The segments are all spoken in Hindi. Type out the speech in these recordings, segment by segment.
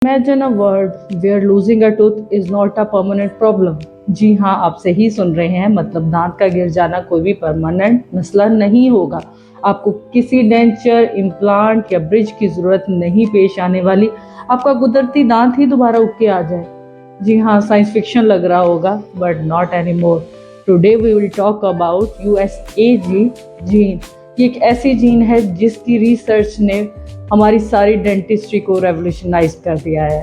Imagine a world where losing a tooth is not a permanent problem। जी हाँ, आप सही सुन रहे हैं। मतलब दांत का गिर जाना कोई भी परमानेंट मसला नहीं होगा। आपको किसी डेंचर, इम्प्लांट या ब्रिज की ज़रूरत नहीं पेश आने वाली। आपका कुदरती दांत ही दोबारा उग के आ जाए। जी हाँ, साइंस फिक्शन लग रहा होगा, but not any more. Today we will talk about USAG gene. ये एक ऐसी जीन है जिसकी रिसर्च ने हमारी सारी डेंटिस्ट्री को रेवोल्यूशनाइज कर दिया है।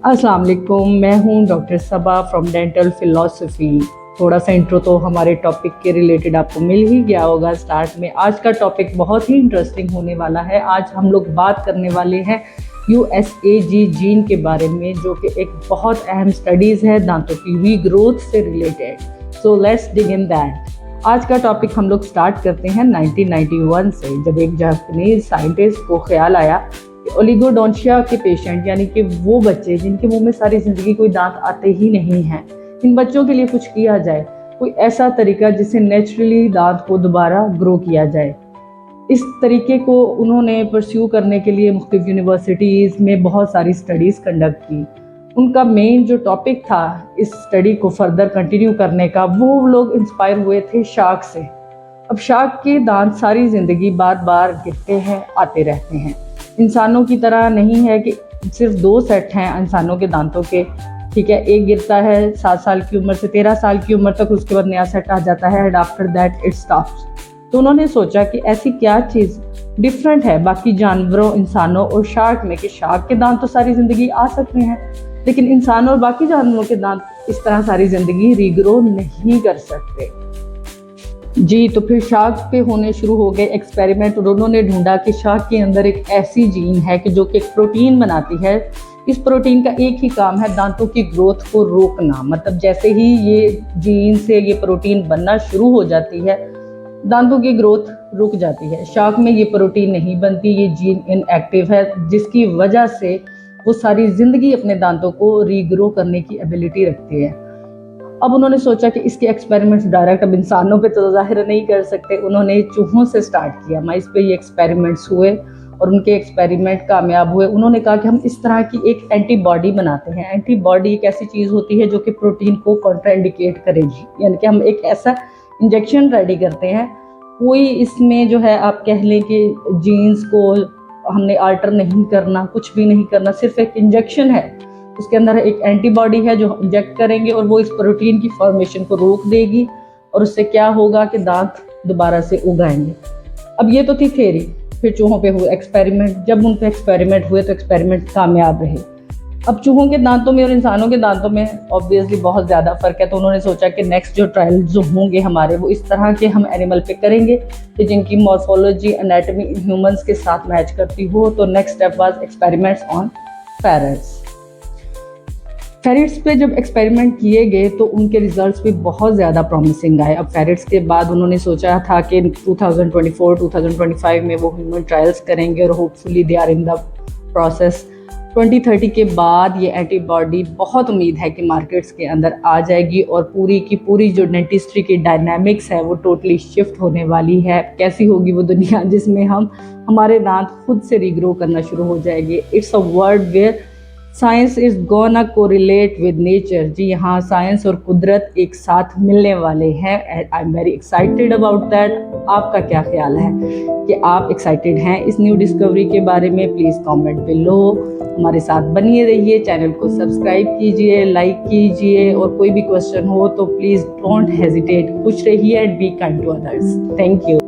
अस्सलाम वालेकुम, मैं हूँ doctor Saba from dental philosophy. थोड़ा सा इंट्रो तो हमारे टॉपिक के रिलेटेड आपको मिल ही गया होगा स्टार्ट में। आज का टॉपिक बहुत ही इंटरेस्टिंग होने वाला है। आज हम लोग बात करने वाले हैं USAG जीन के बारे में, जो कि एक बहुत अहम स्टडीज़ है दांतों की रीग्रोथ से related. So let's dig in that. आज का टॉपिक हम लोग स्टार्ट करते हैं 1991 से, जब एक जापानीज साइंटिस्ट को ख्याल आया कि ओलिगोडोंशिया के पेशेंट, यानी कि वो बच्चे जिनके मुंह में सारी ज़िंदगी कोई दांत आते ही नहीं हैं, इन बच्चों के लिए कुछ किया जाए, कोई ऐसा तरीका जिससे नेचुरली दांत को दोबारा ग्रो किया जाए। इस तरीके को उन्होंने परस्यू करने के लिए मुख्तलिफ यूनिवर्सिटीज़ में बहुत सारी स्टडीज़ कंडक्ट की। उनका मेन जो टॉपिक था इस स्टडी को फर्दर कंटिन्यू करने का, वो लोग इंस्पायर हुए थे शार्क से। अब शार्क के दांत सारी ज़िंदगी बार बार गिरते हैं, आते रहते हैं। इंसानों की तरह नहीं है कि सिर्फ 2 सेट हैं इंसानों के दांतों के, ठीक है। एक गिरता है 7 साल की उम्र से 13 साल की उम्र तक, उसके बाद नया सेट आ जाता है and after that it stops. तो उन्होंने सोचा कि ऐसी क्या चीज़ डिफरेंट है बाकी जानवरों, इंसानों और शार्क में, कि शार्क के दांत तो सारी ज़िंदगी आ सकते हैं, लेकिन इंसानों और बाकी जानवरों के दांत इस तरह सारी ज़िंदगी रीग्रो नहीं कर सकते। जी, तो फिर शार्क पे होने शुरू हो गए एक्सपेरिमेंट और उन्होंने ढूंढा कि शार्क के अंदर एक ऐसी जीन है कि जो कि एक प्रोटीन बनाती है। इस प्रोटीन का एक ही काम है, दांतों की ग्रोथ को रोकना। मतलब जैसे ही ये जीन से ये प्रोटीन बनना शुरू हो जाती है, दांतों की ग्रोथ रुक जाती है। शार्क में ये प्रोटीन नहीं बनती, ये जीन इनएक्टिव है, जिसकी वजह से वो सारी ज़िंदगी अपने दांतों को रीग्रो करने की एबिलिटी रखती है। अब उन्होंने सोचा कि इसके एक्सपेरिमेंट्स डायरेक्ट अब इंसानों पे तो ज़ाहिर नहीं कर सकते। उन्होंने चूहों से स्टार्ट किया, माइस पे ये एक्सपेरिमेंट्स हुए और उनके एक्सपेरिमेंट कामयाब हुए। उन्होंने कहा कि हम इस तरह की एक एंटीबॉडी बनाते हैं। एंटीबॉडी एक ऐसी चीज़ होती है जो कि प्रोटीन को कॉन्ट्राइंडिकेट करेगी, यानी कि हम एक ऐसा इंजेक्शन रेडी करते हैं। कोई इसमें जो है आप कह लें कि जीन्स को हमने अल्टर नहीं करना, कुछ भी नहीं करना, सिर्फ एक इंजेक्शन है। उसके अंदर एक एंटीबॉडी है जो इंजेक्ट करेंगे और वो इस प्रोटीन की फॉर्मेशन को रोक देगी और उससे क्या होगा कि दांत दोबारा से उगाएंगे। अब ये तो थी थ्योरी। फिर चूहों पे हुए एक्सपेरिमेंट। जब उन पे एक्सपेरिमेंट हुए तो एक्सपेरिमेंट कामयाब रहे। अब चूहों के दांतों में और इंसानों के दांतों में ऑब्वियसली बहुत ज़्यादा फ़र्क है। तो उन्होंने सोचा कि नेक्स्ट जो ट्रायल जो होंगे हमारे, वो इस तरह के हम एनिमल पे करेंगे कि जिनकी मॉर्फोलॉजी, एनाटॉमी ह्यूमंस के साथ मैच करती हो। तो next step was experiments on ferrets. Ferrets पे जब एक्सपेरिमेंट किए गए तो उनके रिजल्ट्स भी बहुत ज़्यादा प्रॉमिसिंग आए। अब फेरट्स के बाद उन्होंने सोचा था कि 2024-2025 में वो ह्यूमन ट्रायल्स करेंगे और hopefully they are in the process. 2030 के बाद ये एंटीबॉडी, बहुत उम्मीद है कि मार्केट्स के अंदर आ जाएगी और पूरी की पूरी जो डेंटिस्ट्री की डायनामिक्स है वो टोटली शिफ्ट होने वाली है। कैसी होगी वो दुनिया जिसमें हमारे दांत खुद से रीग्रो करना शुरू हो जाएंगे। It's a world where science is gonna correlate with nature. जी यहाँ साइंस और कुदरत एक साथ मिलने वाले हैं and I am very excited about that. आपका क्या ख्याल है कि आप एक्साइटेड हैं इस न्यू डिस्कवरी के बारे में? Please comment below. हमारे साथ बनिए रहिए, चैनल को सब्सक्राइब कीजिए, लाइक कीजिए और कोई भी क्वेश्चन हो तो प्लीज़ डोंट हेजिटेट। खुश रहिए and be kind to others. Thank you.